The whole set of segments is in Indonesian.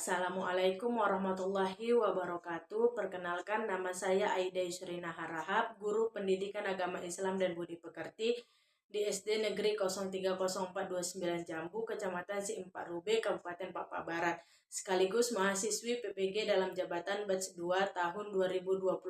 Assalamualaikum warahmatullahi wabarakatuh. Perkenalkan, nama saya Aida Yusrina Harahap, guru pendidikan agama Islam dan budi pekerti di SD Negeri 030429 Jambu, Kecamatan Ciempat Rube, Kabupaten Papua Barat, sekaligus mahasiswi PPG dalam jabatan batch 2 tahun 2024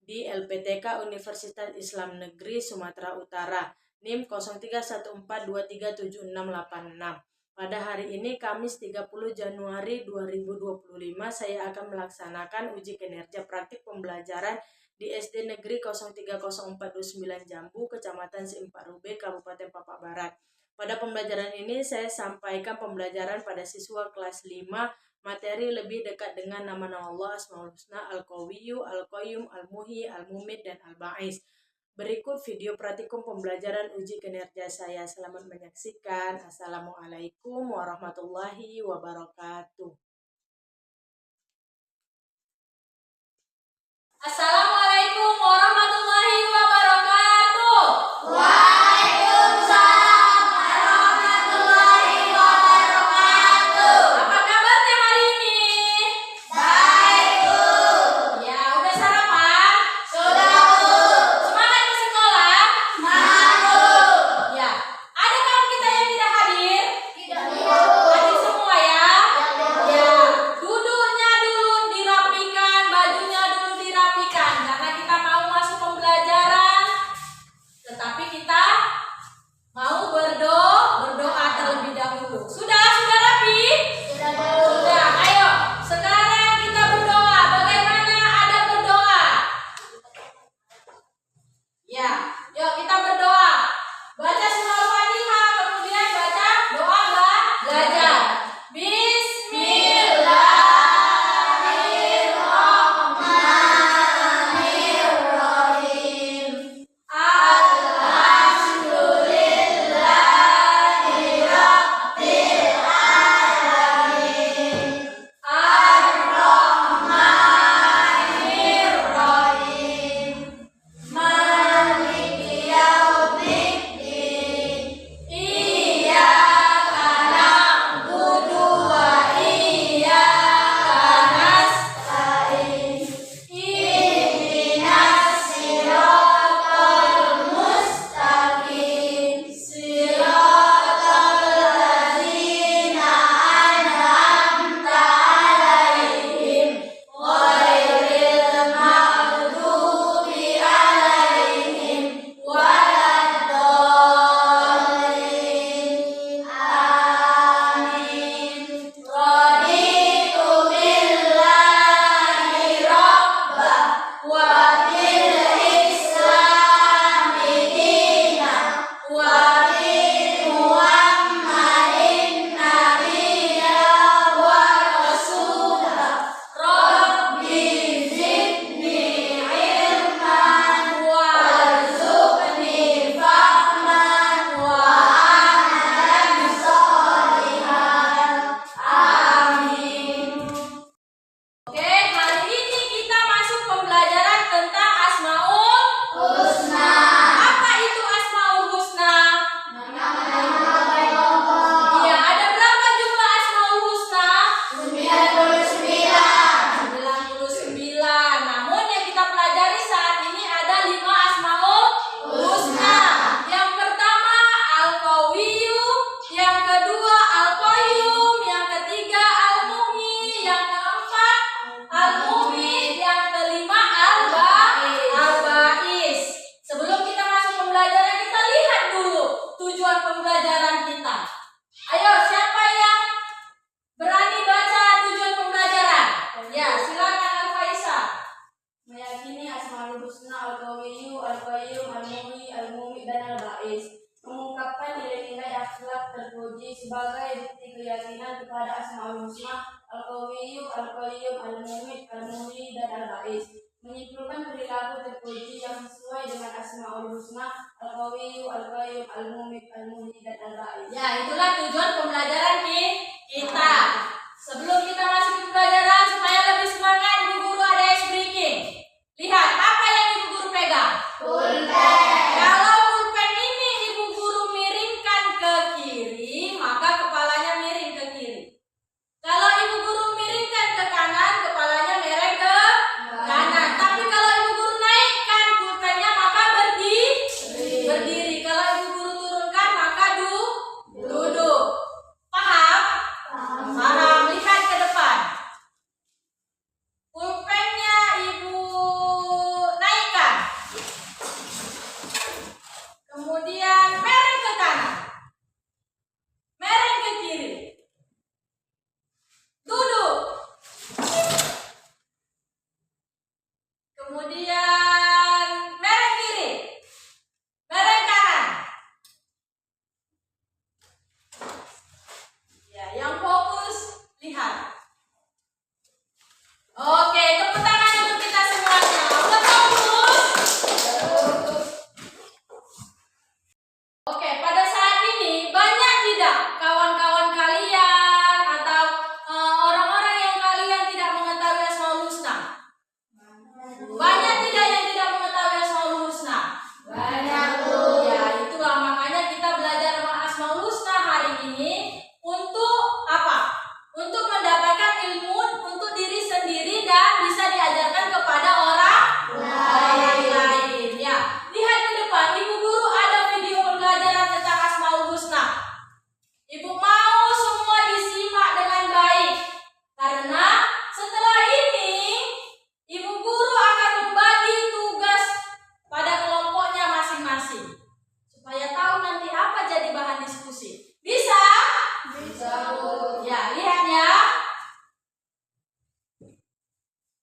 di LPTK Universitas Islam Negeri Sumatera Utara, NIM 0314237686. Pada hari ini, Kamis 30 Januari 2025, saya akan melaksanakan uji kinerja praktik pembelajaran di SD Negeri 030429 Jambu, Kecamatan Ciempat Rube, Kabupaten Papua Barat. Pada pembelajaran ini, saya sampaikan pembelajaran pada siswa kelas 5, materi lebih dekat dengan nama-nama Allah, Asmaul Husna, Al-Qawiyyu, Al-Qayyum, Al-Muhyi, Al-Mumit, dan Al-Ba'is. Berikut video praktikum pembelajaran uji kinerja saya. Selamat menyaksikan. Assalamualaikum warahmatullahi wabarakatuh. Assalamualaikum warahmatullahi wabarakatuh. Waalaikumsalam warahmatullahi wabarakatuh. Apa kabarnya hari ini? Baik, Bu. Ya, udah sarapan? Sudah, Bu. Semangat ke sekolah? Semangat, Bu. Ya. Ada kawan kita yang tidak hadir? Tidak, Bu. Hadir semua ya? Bu. Ya. Duduknya dulu dirapikan, bajunya dulu dirapikan, karena kita mau masuk pembelajaran. Tetapi kita mau berdoa terlebih dahulu. Sudah rapi? Sudah, Bu. Sudah, ayo. Sekarang kita berdoa. Bagaimana adab berdoa? Ya, yuk kita berdoa. Baca surah Al-Fatihah, kemudian baca doa belajar. Bismillahirrahmanirrahim. Alhamdulillahi rabbil alamin. Ar-Rahmanir-Rahim. Maliki yaumiddin. Iyyaka na'budu wa iyyaka nasta'in. Ihdinas siratal mustaqim. Siratal ladzina an'amta 'alaihim ghairil maghdubi 'alaihim waladdallin. Amin. Raditu billahi rabba wa bil islami dina wa bi Muhammadin nabiyya wa rasula. Rabbi zidni ilman warzuqni fahman wa amalan sholihan. Amin. Oke, hari ini kita masuk pembelajaran tentang Asmaul Husna. Apa itu Asmaul Husna? Nama-nama baik Allah. Iya, ada berapa jumlah Asmaul Husna? 99. 99. Namun yang kita pelajari saat ini ada 5 Asmaul Husna. Yang pertama Al-Qawiyyu, yang kedua Al-Qayyum, yang ketiga Al-Muhyi, yang keempat Al-Mumit, yang kelima Al-Ba'is. Sebelum kita masuk pembelajaran, kita lihat dulu tujuan pembelajaran kita. Ayo, siapa yang berani baca tujuan pembelajaran? Ya, silakan Al-Faisa. Meyakini Asmaul Husna, Al-Qawiyyu, Al-Qayyum, Al-Muhyi, Al-Mumit, dan Al-Ba'is. Mengungkapkan nilai-nilai akhlak terpuji sebagai bukti keyakinan kepada Asmaul Husna, Al-Qawiyyu, Al-Qayyum, Al-Mumit, Al-Muhyi, dan Al-Ba'is. Menyimpulkan perilaku terpuji yang sesuai dengan Asmaul Husna, Al-Qawiyyu, Al-Qayyum, Al-Mumit, Al-Muhyi, dan Al-Ba'is. Ya, itulah tujuan pembelajaran kita. Sebelum kita masuk ke pembelajaran, supaya lebih semangat, Ibu Guru ada ice breaking. Lihat, apa yang Ibu Guru pegang? Pulpen. Kalau pulpen ini Ibu Guru miringkan ke kiri, maka kepalanya miring ke kiri. Kalau Ibu Guru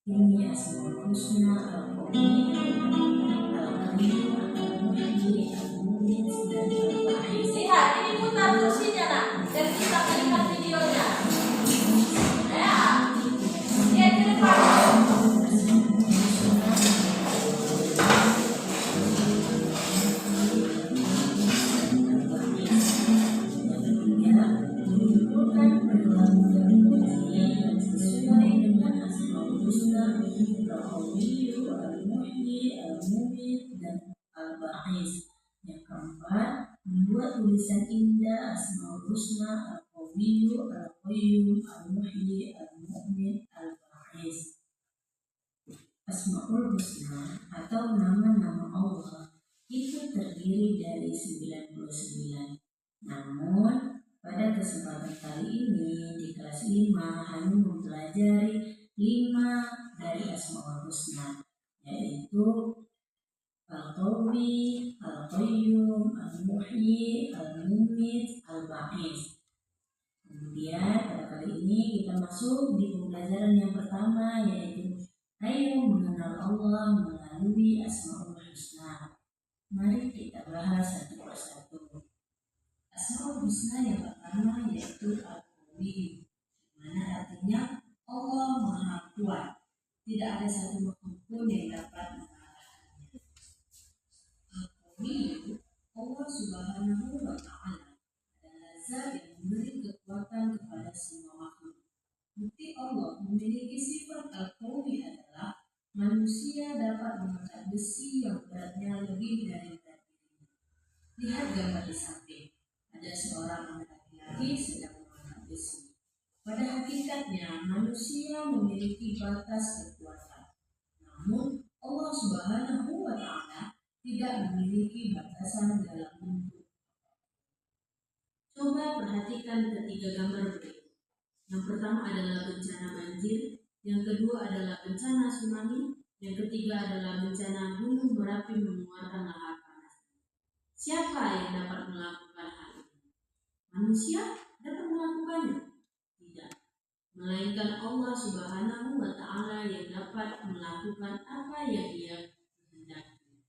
Ini Asmaul Husna Al-Qawiyyah Al-Karim Al-Muhyi Al-Mumiit dan Al-Ba'is. Lihat, ini putar kursinya nak, dan kita melihat videonya. Ya, lihat ke depan. Mengumpulkan perilaku dan puji yang sesuai dengan Asmaul Husna Al-Qawiyyu Al-Muhyi Al-Mumiit dan Al-Ba'is. Yang keempat, membuat tulisan indah Asmaul Husna Al-Qawiyyu Al-Qayyum Al-Muhyi Al-Mumiit Al-Ba'is. Asmaul Husna atau nama-nama Allah itu terdiri dari 99. Namun pada kesempatan kali ini di kelas 5 hanya mempelajari 5 dari Asmaul Husna, yaitu Al-Qawi, Al-Qayyum, Al-Muhyi, Al-Mumiit, Al-Ba'is. Kemudian pada kali ini kita masuk di pembelajaran yang pertama, yaitu ayo mengenal Allah melalui Asmaul Husna. Mari kita bahas satu persatu. Asmaul Husna yang pertama yaitu Al-Qawi, mana artinya Allah Maha Kuat. Tidak ada satu makhluk pun yang dapat mengalahkannya. Al-Qawi, Allah Subhanahu wa Ta'ala adalah zat yang memberi kekuatan kepada semua makhluk. Bukti Allah memiliki sifat Al-Qawi adalah manusia dapat mengangkat besi yang beratnya lebih dari berat dirinya. Lihat gambar di samping. Ada seorang anak laki-laki sedang mengangkat besi. Pada hakikatnya manusia memiliki batas kekuatan. Namun Allah Subhanahu wa Ta'ala tidak memiliki batasan dalam bentuk. Coba perhatikan ketiga gambar berikut. Yang pertama adalah bencana banjir, yang kedua adalah bencana tsunami, yang ketiga adalah bencana gunung berapi mengeluarkan lahar panas. Siapa yang dapat melakukan hal ini? Manusia dapat melakukannya? Tidak. Melainkan Allah Subhanahu wa Ta'ala yang dapat melakukan apa yang Ia kehendaki.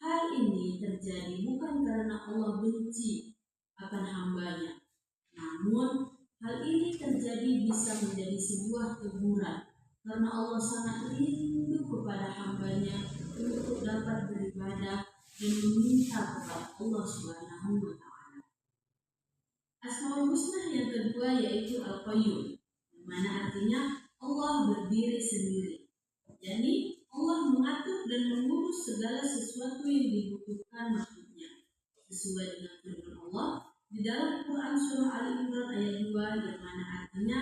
Hal ini terjadi bukan karena Allah benci akan hambanya, namun hal ini terjadi bisa menjadi sebuah teguran karena Allah sangat rindu kepada hambanya untuk dapat beribadah dan meminta kepada Allah Subhanahu wa Ta'ala. Asmaul Husna yang kedua yaitu Al-Qayyum, yang mana artinya Allah berdiri sendiri. Jadi Allah mengatur dan mengurus segala sesuatu yang dibutuhkan makhluknya sesuai dengan firman Allah di dalam Quran surah Al-Imran ayat 2, yang mana artinya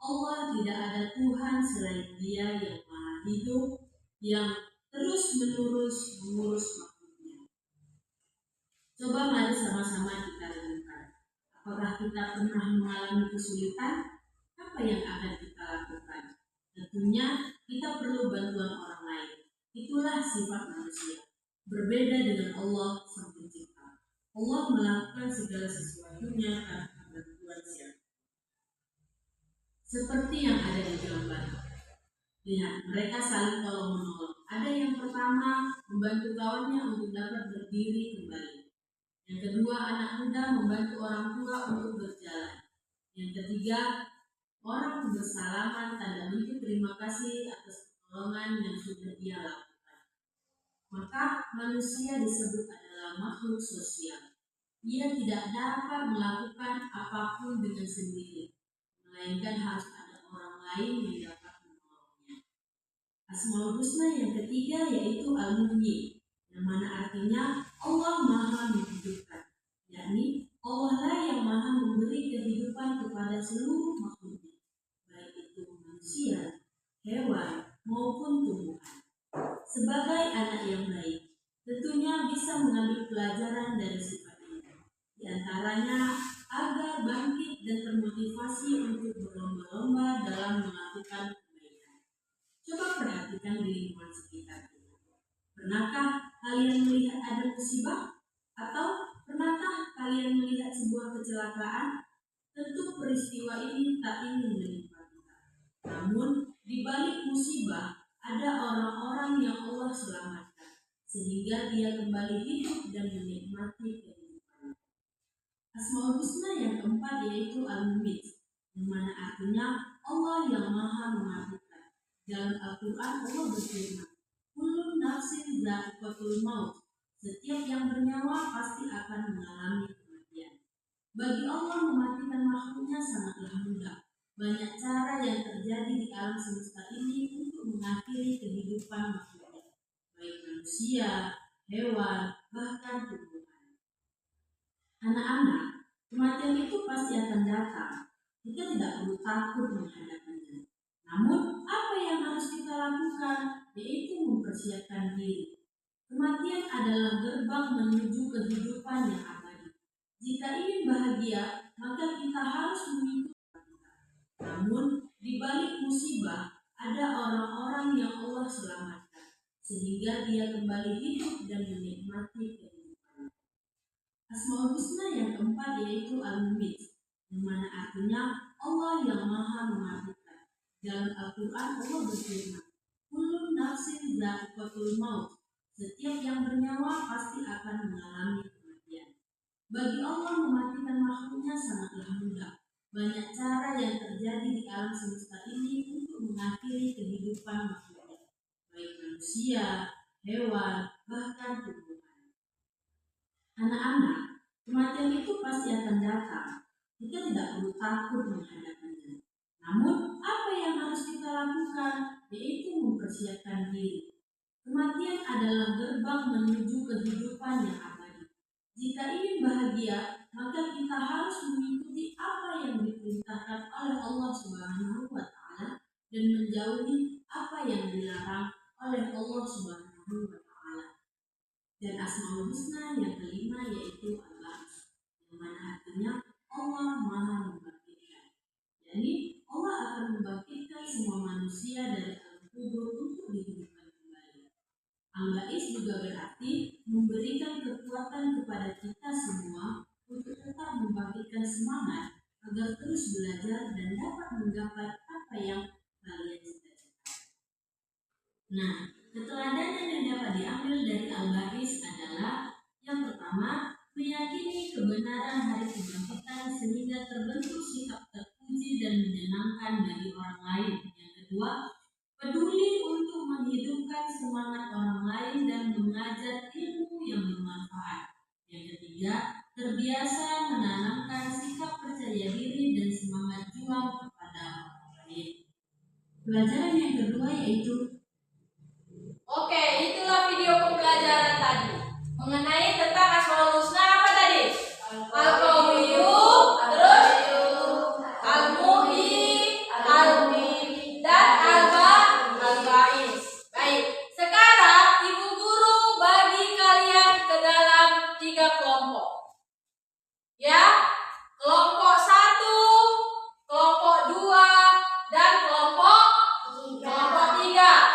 Allah tidak ada Tuhan selain Dia yang Maha Hidup yang terus-menerus mengurus makhluknya. Coba mari sama-sama kita renungkan. Apakah kita pernah mengalami kesulitan? Apa yang akan kita lakukan? Tentunya kita perlu bantuan orang lain. Itulah sifat manusia. Berbeda dengan Allah Sang Pencipta. Allah melakukan segala sesuatunya tanpa bantuan siapa. Seperti yang ada di gambar. Lihat, mereka saling tolong menolong. Ada yang pertama membantu kawannya untuk dapat berdiri kembali. Yang kedua, anak muda membantu orang tua untuk berjalan. Yang ketiga, orang bersalaman tanda bentuk terima kasih atas pertolongan yang sudah dia lakukan. Maka manusia disebut adalah makhluk sosial. Ia tidak dapat melakukan apapun dengan sendiri, melainkan harus ada orang lain yang dapat menolongnya. Asmaul Husna yang ketiga yaitu Al-Muhyi, yang mana artinya Allah Maha menghidupkan, yakni Allah lah yang Maha memberi kehidupan kepada seluruh makhluknya, baik itu manusia, hewan, maupun tumbuhan. Sebagai anak yang baik, tentunya bisa mengambil pelajaran dari sifat ini. Di antaranya agar bangkit dan termotivasi untuk berlomba-lomba dalam melakukan kebaikan. Coba perhatikan di lingkungan sekitar kita. Pernahkah kalian melihat ada musibah? Atau pernahkah kalian melihat sebuah kecelakaan? Tentu peristiwa ini tak ingin menimpa kita. Namun di balik musibah ada orang-orang yang Allah selamatkan, sehingga dia kembali hidup dan menikmati kehidupan. Asmaul Husna yang keempat yaitu Al-Mumit, yang mana artinya Allah yang Maha Mematikan. Dalam Al-Quran Allah berfirman, "Kullu nafsin dha'iqatul maut." Setiap yang bernyawa pasti akan mengalami kematian. Bagi Allah mematikan makhluknya sangatlah mudah. Banyak cara yang terjadi di alam semesta ini untuk mengakhiri kehidupan makhluknya, baik manusia, hewan, bahkan tumbuhan. Anak-anak, kematian itu pasti akan datang. Kita tidak perlu takut menghadapinya. Namun, apa yang harus kita lakukan? Yaitu mempersiapkan diri. Kematian adalah gerbang menuju kehidupan yang abadi. Jika ingin bahagia, maka kita harus mengikuti. Namun, di balik musibah ada orang-orang yang Allah selamatkan, sehingga dia kembali hidup dan menikmati kehidupan. Asmaul Husna yang keempat yaitu Al-Mumit, yang mana artinya Allah yang Maha Mematikan. Dalam Al-Quran Allah berfirman, "Kullu nafsin dha'iqatul maut." Setiap yang bernyawa pasti akan mengalami kematian. Bagi Allah mematikan makhluknya sangatlah mudah. Banyak cara yang terjadi di alam semesta ini untuk mengakhiri kehidupan makhluknya, baik manusia, hewan, bahkan tumbuhan. Anak-anak, kematian itu pasti akan datang. Kita tidak perlu takut menghadapinya. Namun, apa yang harus kita lakukan? Yaitu mempersiapkan diri. Kematian adalah gerbang menuju kehidupan yang abadi. Jika ingin bahagia, maka kita harus mengikuti apa yang diperintahkan oleh Allah Subhanahu wa Ta'ala dan menjauhi apa yang dilarang oleh Allah Subhanahu wa Ta'ala. Dan Asmaul Husna yang kelima yaitu Al-Ba'ts, yang mana artinya Allah Maha Membangkitkan. Jadi Allah akan membangkitkan semua manusia dari alam kubur untuk dihidupkan kembali. Al-Ba'ts juga berarti memberikan kekuatan kepada kita semua untuk tetap membangkitkan semangat agar terus belajar dan dapat menggapai apa yang kalian cita-citakan. Nah, keteladanan yang dapat diambil dari Al-Ba'ts adalah yang pertama, meyakini kebenaran hari kebangkitan sehingga terbentuk sikap terpuji dan menyenangkan bagi orang lain. Yang kedua, peduli untuk menghidupkan semangat orang lain dan mengajar ilmu yang bermanfaat. Yang ketiga, terbiasa menanamkan sikap percaya diri dan semangat juang kepada orang lain. Pelajaran yang kedua yaitu Oke, itulah video pembelajaran tadi mengenai tentang Asmaul Husna apa tadi? Al-Qawiyyu, terus Al-Muhyi, Al-Mumit, dan Al-Ba'its. Baik, sekarang Ibu Guru bagi kalian ke dalam 3 kelompok. Ya, kelompok 1, kelompok 2, dan kelompok 3.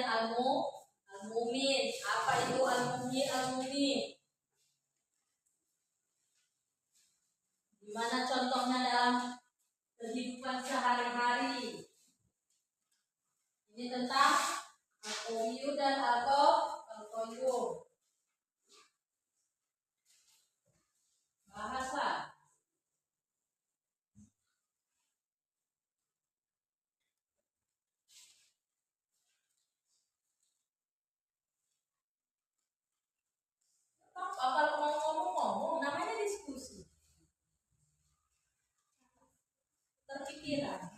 kemudian al-mumin. Apa itu al-mumin? Gimana contohnya dalam kehidupan sehari-hari? Ini tentang al-qawiyu dan al-qayyum. Bahasa. Apa kalau mau ngomong namanya diskusi. Terpikiran.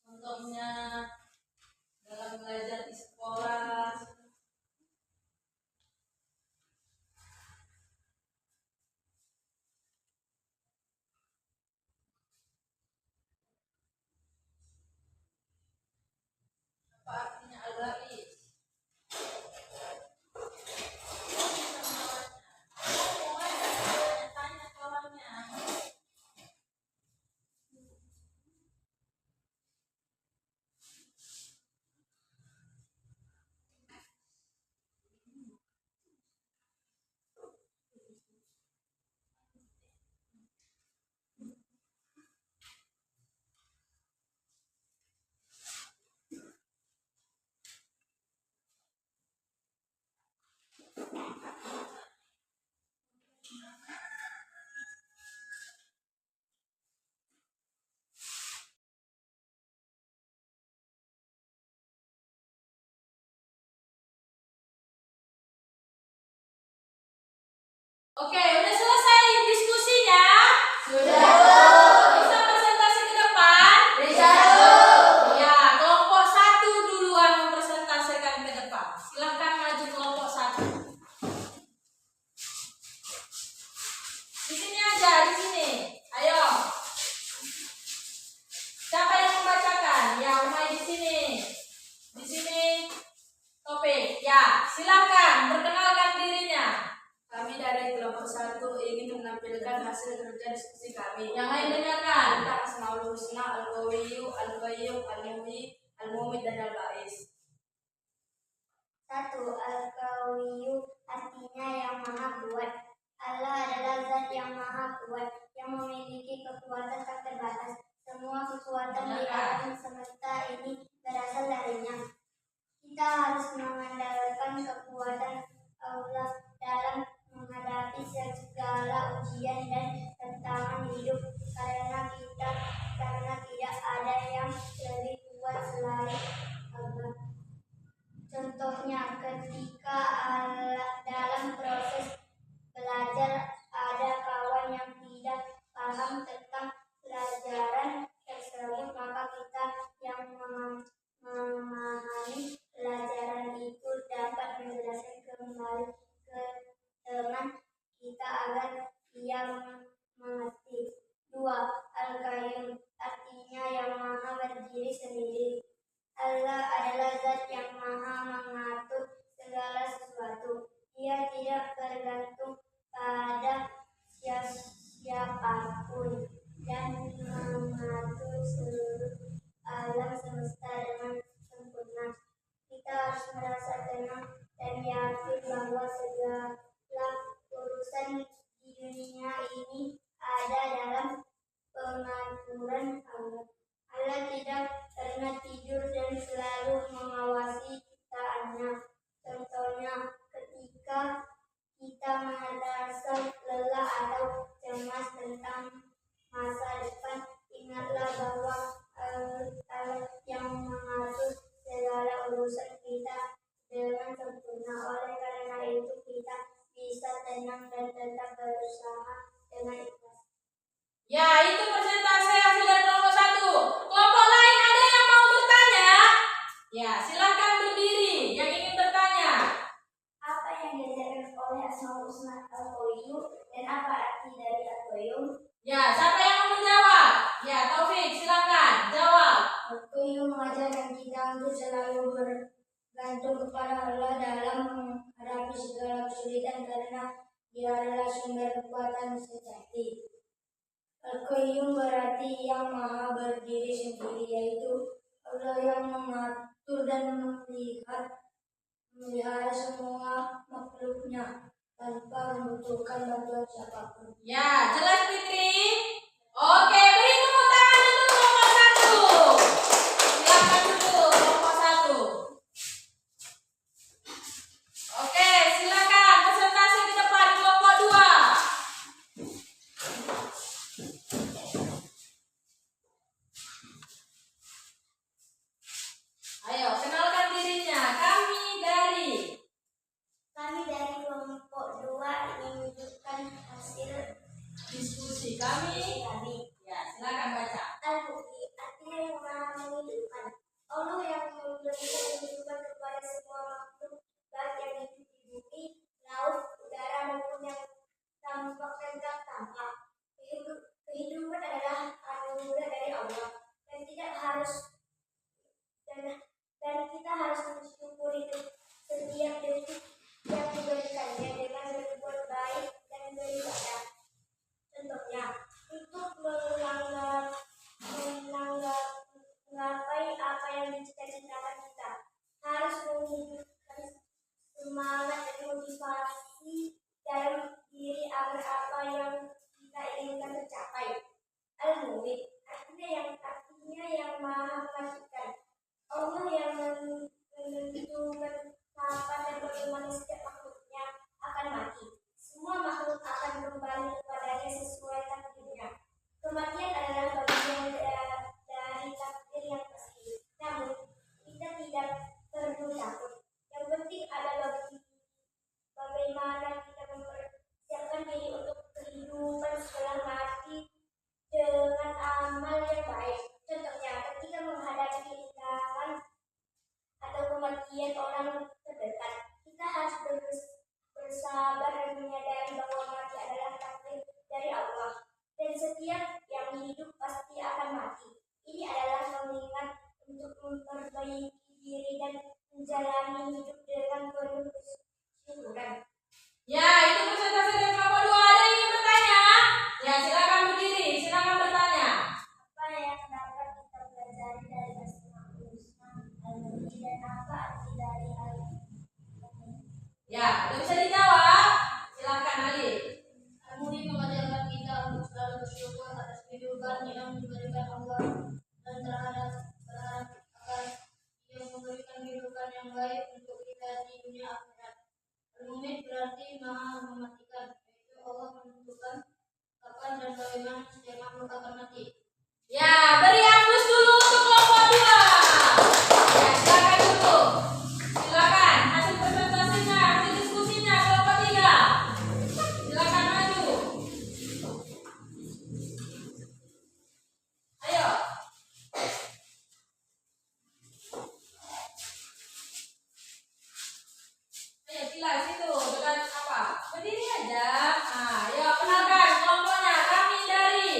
Contohnya dalam belajar di sekolah. Apa artinya al-ba'is? Tanya kawannya. Oke, udah selesai diskusinya? Sudah. Bisa presentasi ke depan? Bisa. Ya, kelompok 1 duluan mempresentasikan ke depan. Silahkan maju kelompok 1. Di sini aja, di sini. Ayo. Siapa yang membacakan? Ya, Umay di sini. Di sini topik. Ya, silakan perkenalkan dirinya. Kami dari kelompok 1 ingin menampilkan hasil kerja diskusi kami. Yang lain dengarkan. Tentang Asmaul Husna, Al-Qawiyu, Al-Qayyum, Al-Muhyi, Al-Mumit, dan Al-Ba'is. 1. Al-Qawiyu artinya yang maha kuat. Allah adalah zat yang maha kuat, yang memiliki kekuatan tak terbatas. Semua kekuatan di alam semesta ini berasal darinya. Kita harus mengandalkan kekuatan Allah dalam menghadapi segala ujian dan tantangan hidup, karena tidak ada yang lebih kuat selain Allah. Contohnya, ketika dalam proses belajar ada kawan yang tidak paham tentang pelajaran tersebut, maka kita yang memahami pelajaran itu dapat menjelaskan kembali ke teman kita agar ia mengerti. 2. Al-Qayyum artinya yang maha berdiri sendiri. Allah adalah zat yang maha mengatur segala sesuatu. Ia tidak bergantung pada siapapun dan mengatur seluruh alam semesta dengan sempurna. Kita harus merasa tenang dan yakin bahwa segala urusan di dunia ini ada dalam pengaturan Allah. Allah tidak pernah tidur dan selalu mengawasi ciptaannya. Contohnya, ketika kita merasa lelah atau cemas tentang masa depan, ingatlah bahwa Allah yang mengatur segala urusan kita sempurna. Oleh karena itu kita bisa tenang dan tetap berusaha dengan ikhlas. Ya, itu persentase hasil dari kelompok 1. Kelompok lain ada yang mau bertanya? Ya, silahkan berdiri yang ingin bertanya. Apa yang diajarkan oleh Asmaul Husna Al-Qawiyu dan apa arti dari Al-Qayyum? Ya, siapa yang mau menjawab? Ya, Taufik, silakan jawab. Al-Qayyum mengajarkan kita untuk selalu bergantung kepada Allah dalam menghadapi segala kesulitan karena Dia adalah sumber kekuatan sejati. Al-Qayyum berarti yang maha berdiri sendiri, yaitu Allah yang mengatur dan memelihara semua makhluknya tanpa membutuhkan bantuan siapapun. Ya, jelas Fitri? Oke, beri tepuk tangan untuk kelompok 1. Silakan duduk kelompok 1. Oke, silakan presentasi ke depan kelompok 2. Ayo, kenalkan dirinya. Kami dari kelompok 2 ingin menunjukkan hasil Diskusi kami. Ya, silakan baca. Al-Mu'ti, artinya yang maha menghidupkan. Allah yang memberikan kehidupan kepada semua makhluk, baik yang hidup di bumi, laut, udara, maupun yang tampak dan tak tampak. Kehidupan adalah anugerah dari Allah dan tidak harus dan kita harus mensyukuri setiap detik yang diberikannya dengan berbuat baik dan beribadah. Contohnya, untuk menggapai apa yang dicita-citakan kita, harus menunjukkan semangat dan motivasi dalam diri agar apa yang kita inginkan tercapai. Al-Mu'min, artinya yang maha memastikan. Allah yang menentukan kapan dan bagaimana setiap makhluknya akan mati. Semua makhluk akan kembali kepadanya sesuai takdirnya. Kematian adalah bagian dari takdir yang pasti. Namun, kita tidak perlu takut. Yang penting adalah bagaimana kita mempersiapkan diri untuk kehidupan setelah mati dengan amal yang baik. Contohnya, ketika menghadapi kehilangan atau kematian orang terdekat, kita harus bersabar dan menyadari bahwa mati adalah takdir dari Allah dan setiap yang hidup pasti akan mati. Ini adalah pengingat untuk memperbaiki diri dan menjalani hidup dengan penuh kesyukuran. Ya, itu presentasi dari kelompok 2. Ada yang ingin bertanya? Ya, silakan berdiri, silakan bertanya. Apa yang dapat kita pelajari dari Asmaul Husna Al-Mu'ti dan apa arti dari Al-Qayyum? Ya, udah bisa dijawab. Silakan Ali. Al-Mu'ti mengajarkan kita untuk selalu bersyukur atas kehidupan yang diberikan Allah dan berharap agar Dia memberikan kehidupan yang baik untuk kita di dunia akhirat. Al-Mu'min berarti maha mematikan, yaitu Allah menentukan kapan dan bagaimana setiap makhluk akan mati. Ya, beri aplaus dulu untuk kelompok 2. Ya, silakan duduk. Silakan hasil presentasinya, hasil diskusinya kelompok 3. Silakan maju. Ayo. Ayo, jelas itu dengan apa? Berdiri aja. Nah, ayo kenalkan kelompoknya. Kami dari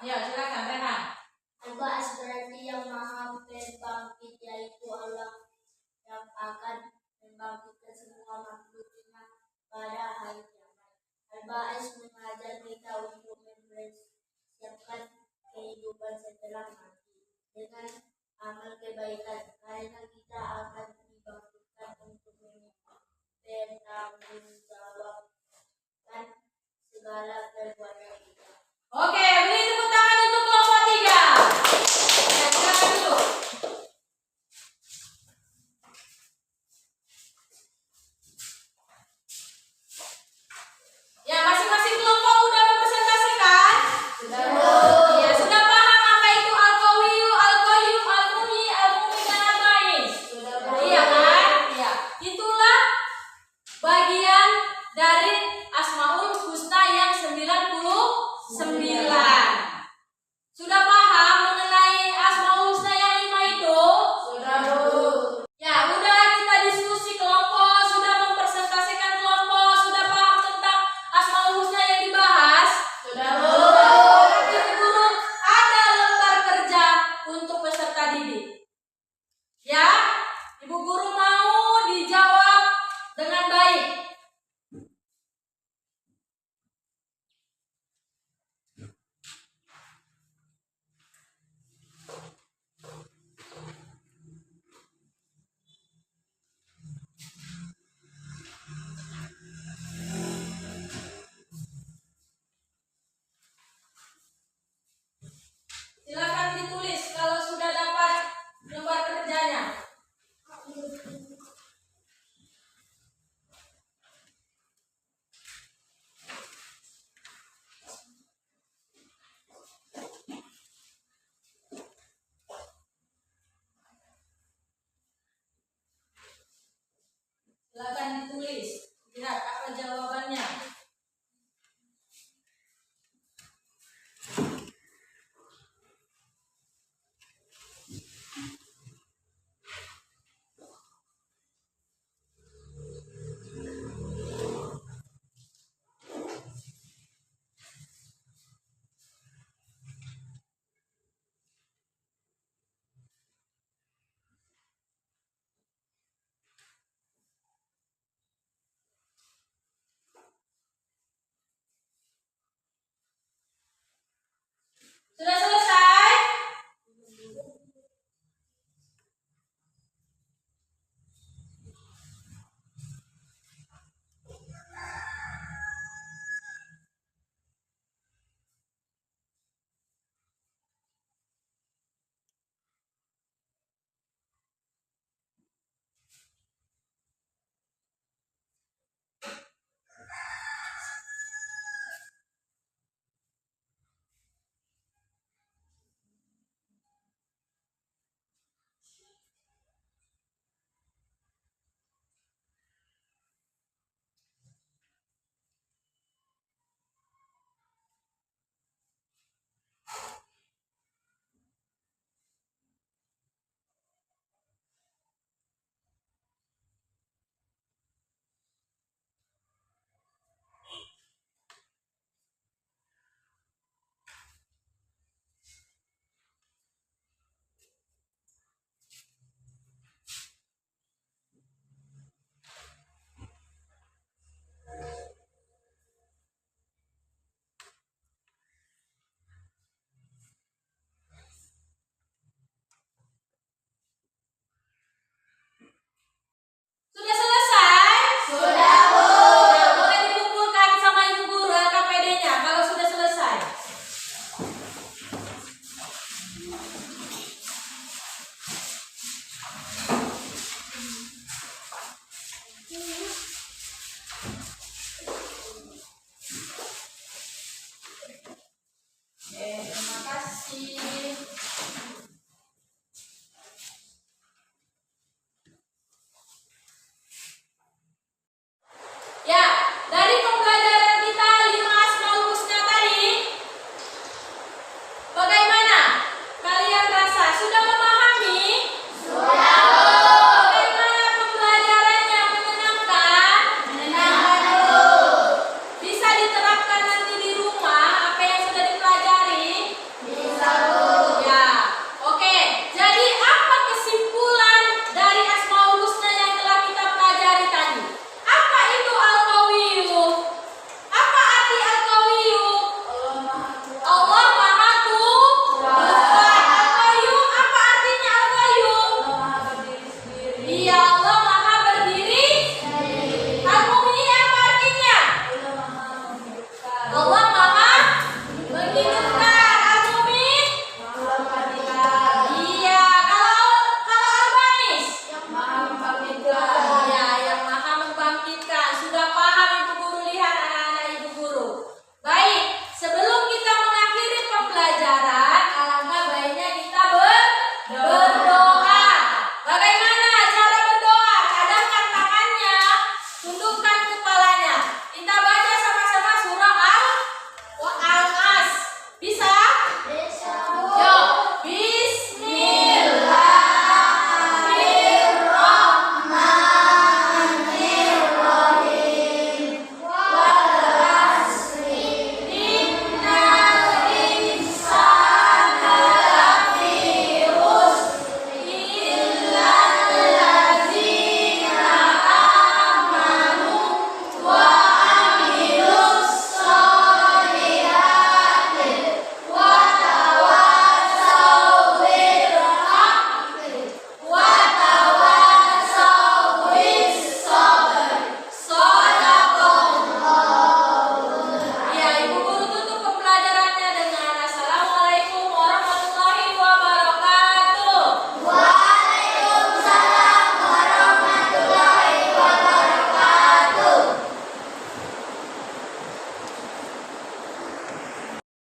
Ya, silakan Rehan. Al-Ba'ats berarti yang maha berbangkit, yaitu Allah yang akan membangkitkan semua makhluknya pada hari kiamat. Al-Ba'ats mengajar kita untuk mempersiapkan kehidupan setelah mati dengan amal kebaikan, karena kita akan dibangkitkan untuk bertanggungjawabkan segala perbuatan kita. Oke, beri tepuk tangan untuk